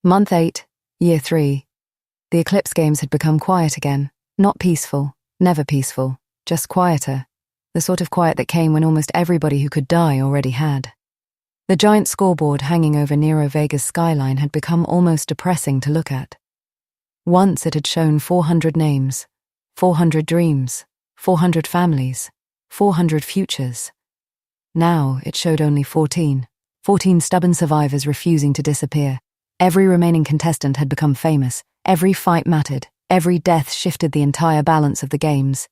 Month 8, Year 3. The Eclipse games had become quiet again. Not peaceful, never peaceful, just quieter. The sort of quiet that came when almost everybody who could die already had. The giant scoreboard hanging over Nero Vega's skyline had become almost depressing to look at. Once it had shown 400 names, 400 dreams, 400 families, 400 futures. Now it showed only 14 stubborn survivors refusing to disappear. Every remaining contestant had become famous. Every fight mattered. Every death shifted the entire balance of the games.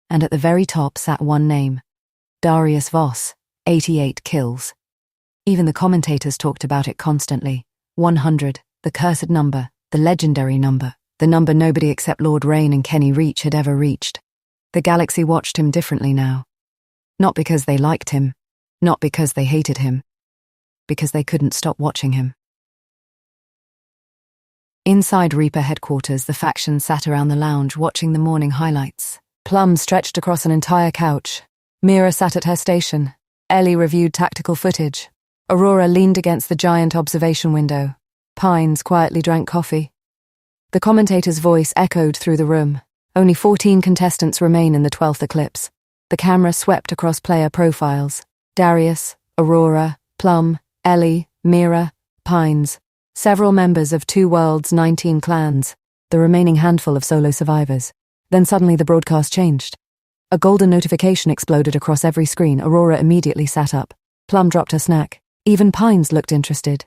And at the very top sat one name: Darius Voss, 88 kills. Even the commentators talked about it constantly. 100, the cursed number, the legendary number, the number nobody except Lord Rain and Kenny Reach had ever reached. The galaxy watched him differently now. Not because they liked him, not because they hated him, because they couldn't stop watching him. Inside Reaper headquarters, the faction sat around the lounge watching the morning highlights. Plum stretched across an entire couch. Mira sat at her station. Ellie reviewed tactical footage. Aurora leaned against the giant observation window. Pines quietly drank coffee. The commentator's voice echoed through the room. Only 14 contestants remain in the 12th Eclipse. The camera swept across player profiles. Darius, Aurora, Plum, Ellie, Mira, Pines. Several members of Two Worlds' 19 clans, the remaining handful of solo survivors. Then suddenly the broadcast changed. A golden notification exploded across every screen. Aurora immediately sat up. Plum dropped her snack. Even Pines looked interested.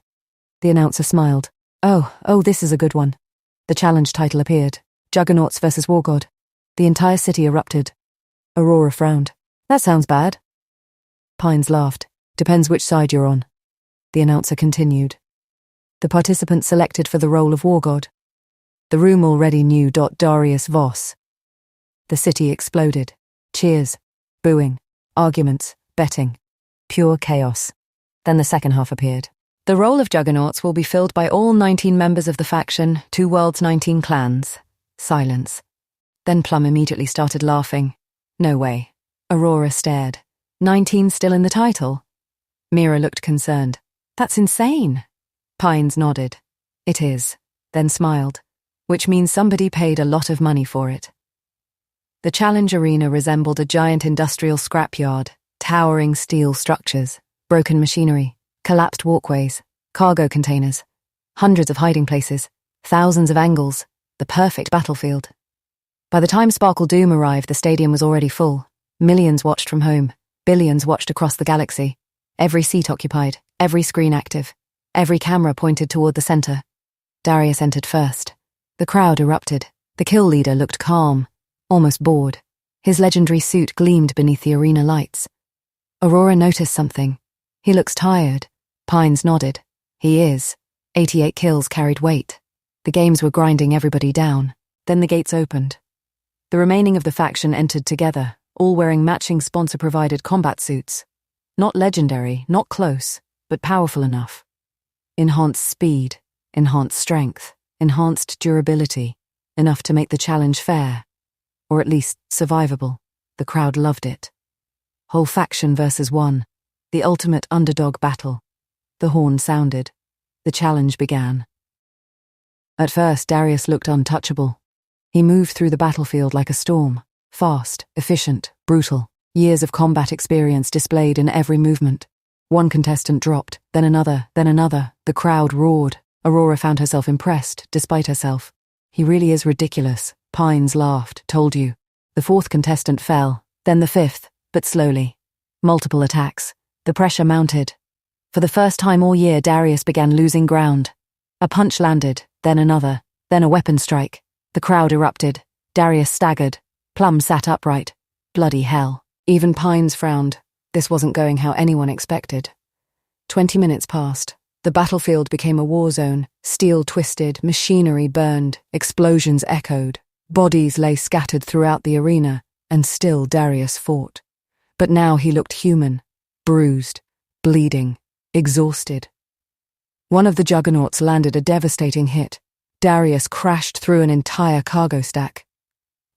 The announcer smiled. Oh, this is a good one. The challenge title appeared. Juggernauts versus War God. The entire city erupted. Aurora frowned. That sounds bad. Pines laughed. Depends which side you're on. The announcer continued. The participant selected for the role of War God. The room already knew Darius Voss. The city exploded. Cheers, booing, arguments, betting. Pure chaos. Then the second half appeared. The role of Juggernauts will be filled by all 19 members of the faction, Two Worlds' 19 clans. Silence. Then Plum immediately started laughing. No way. Aurora stared. 19 still in the title? Mira looked concerned. That's insane. Pines nodded. It is, then smiled, which means somebody paid a lot of money for it. The challenge arena resembled a giant industrial scrapyard, towering steel structures, broken machinery, collapsed walkways, cargo containers, hundreds of hiding places, thousands of angles, the perfect battlefield. By the time Sparkle Doom arrived, the stadium was already full. Millions watched from home, billions watched across the galaxy, every seat occupied, every screen active. Every camera pointed toward the center. Darius entered first. The crowd erupted. The kill leader looked calm, almost bored. His legendary suit gleamed beneath the arena lights. Aurora noticed something. He looks tired. Pines nodded. He is. 88 kills carried weight. The games were grinding everybody down. Then the gates opened. The remaining of the faction entered together, all wearing matching sponsor-provided combat suits. Not legendary, not close, but powerful enough. Enhanced speed, enhanced strength, enhanced durability, enough to make the challenge fair, or at least survivable. The crowd loved it. Whole faction versus one, the ultimate underdog battle. The horn sounded. The challenge began. At first, Darius looked untouchable. He moved through the battlefield like a storm, fast, efficient, brutal, years of combat experience displayed in every movement. One contestant dropped, then another, then another. The crowd roared. Aurora found herself impressed, despite herself. He really is ridiculous. Pines laughed. Told you. The fourth contestant fell, then the fifth, but slowly. Multiple attacks. The pressure mounted. For the first time all year, Darius began losing ground. A punch landed, then another, then a weapon strike. The crowd erupted. Darius staggered. Plum sat upright. Bloody hell. Even Pines frowned. This wasn't going how anyone expected. 20 minutes passed. The battlefield became a war zone. Steel twisted, machinery burned, explosions echoed. Bodies lay scattered throughout the arena, and still Darius fought. But now he looked human, bruised, bleeding, exhausted. One of the Juggernauts landed a devastating hit. Darius crashed through an entire cargo stack.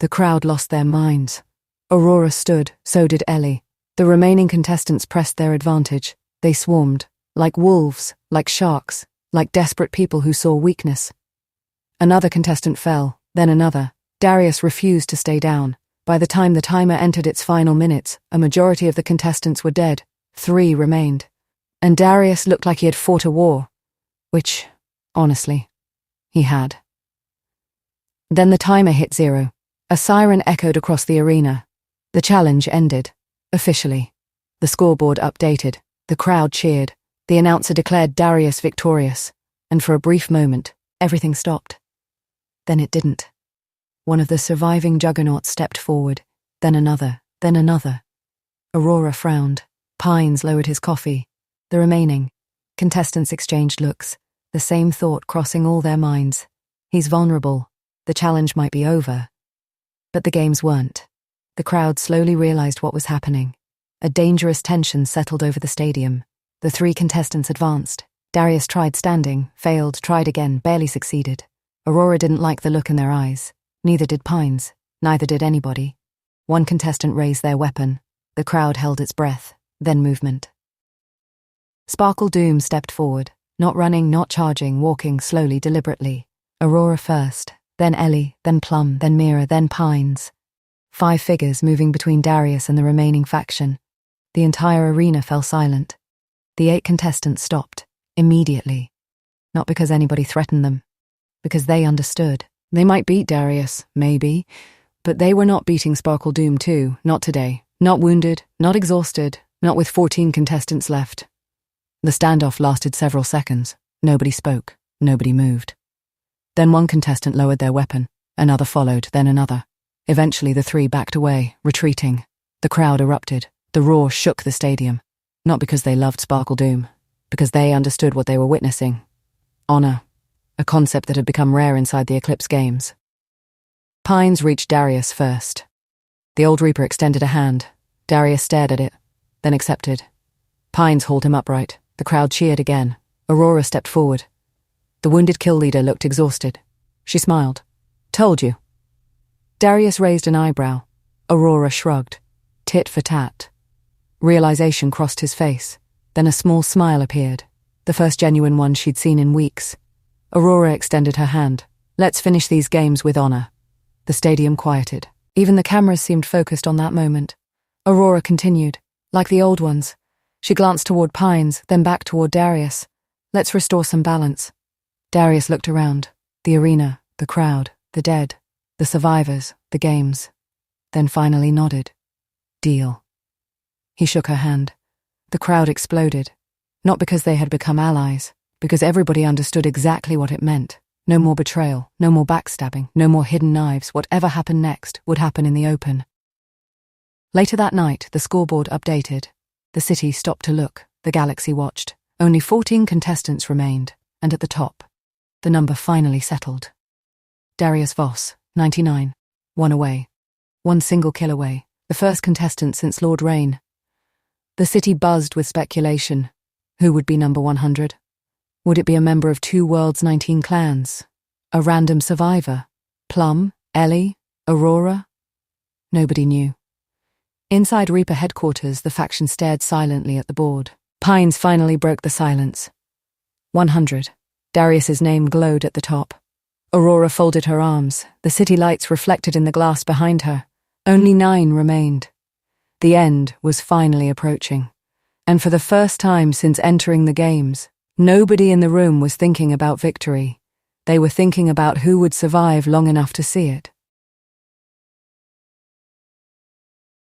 The crowd lost their minds. Aurora stood, so did Ellie. The remaining contestants pressed their advantage. They swarmed, like wolves, like sharks, like desperate people who saw weakness. Another contestant fell, then another. Darius refused to stay down. By the time the timer entered its final minutes, a majority of the contestants were dead. 3 remained. And Darius looked like he had fought a war. Which, honestly, he had. Then the timer hit 0. A siren echoed across the arena. The challenge ended. Officially. The scoreboard updated. The crowd cheered. The announcer declared Darius victorious. And for a brief moment, everything stopped. Then it didn't. One of the surviving juggernauts stepped forward. Then another. Then another. Aurora frowned. Pines lowered his coffee. The remaining contestants exchanged looks, the same thought crossing all their minds. He's vulnerable. The challenge might be over. But the games weren't. The crowd slowly realized what was happening. A dangerous tension settled over the stadium. The 3 contestants advanced. Darius tried standing, failed, tried again, barely succeeded. Aurora didn't like the look in their eyes. Neither did Pines. Neither did anybody. One contestant raised their weapon. The crowd held its breath, then movement. Sparkle Doom stepped forward, not running, not charging, walking slowly, deliberately. Aurora first, then Ellie, then Plum, then Mira, then Pines. 5 figures moving between Darius and the remaining faction. The entire arena fell silent. The 8 contestants stopped, immediately. Not because anybody threatened them. Because they understood. They might beat Darius, maybe, but they were not beating Sparkle Doom too, not today. Not wounded, not exhausted, not with 14 contestants left. The standoff lasted several seconds. Nobody spoke, nobody moved. Then one contestant lowered their weapon. Another followed, then another. Eventually the 3 backed away, retreating. The crowd erupted. The roar shook the stadium. Not because they loved Sparkle Doom, because they understood what they were witnessing. Honor. A concept that had become rare inside the Eclipse games. Pines reached Darius first. The old Reaper extended a hand. Darius stared at it, then accepted. Pines hauled him upright. The crowd cheered again. Aurora stepped forward. The wounded kill leader looked exhausted. She smiled. Told you. Darius raised an eyebrow. Aurora shrugged. Tit for tat. Realization crossed his face. Then a small smile appeared. The first genuine one she'd seen in weeks. Aurora extended her hand. Let's finish these games with honor. The stadium quieted. Even the cameras seemed focused on that moment. Aurora continued. Like the old ones. She glanced toward Pines, then back toward Darius. Let's restore some balance. Darius looked around. The arena, the crowd, the dead, the survivors, the games. Then finally nodded. Deal. He shook her hand. The crowd exploded. Not because they had become allies, because everybody understood exactly what it meant. No more betrayal, no more backstabbing, no more hidden knives. Whatever happened next would happen in the open. Later that night, the scoreboard updated. The city stopped to look. The galaxy watched. Only 14 contestants remained, and at the top, the number finally settled. Darius Voss, 99. 1 away. 1 single kill away. The first contestant since Lord Rain. The city buzzed with speculation. Who would be number 100? Would it be a member of 2 Worlds' 19 clans? A random survivor? Plum? Ellie? Aurora? Nobody knew. Inside Reaper headquarters, the faction stared silently at the board. Pines finally broke the silence. 100. Darius's name glowed at the top. Aurora folded her arms. The city lights reflected in the glass behind her. Only 9 remained. The end was finally approaching. And for the first time since entering the games, nobody in the room was thinking about victory. They were thinking about who would survive long enough to see it.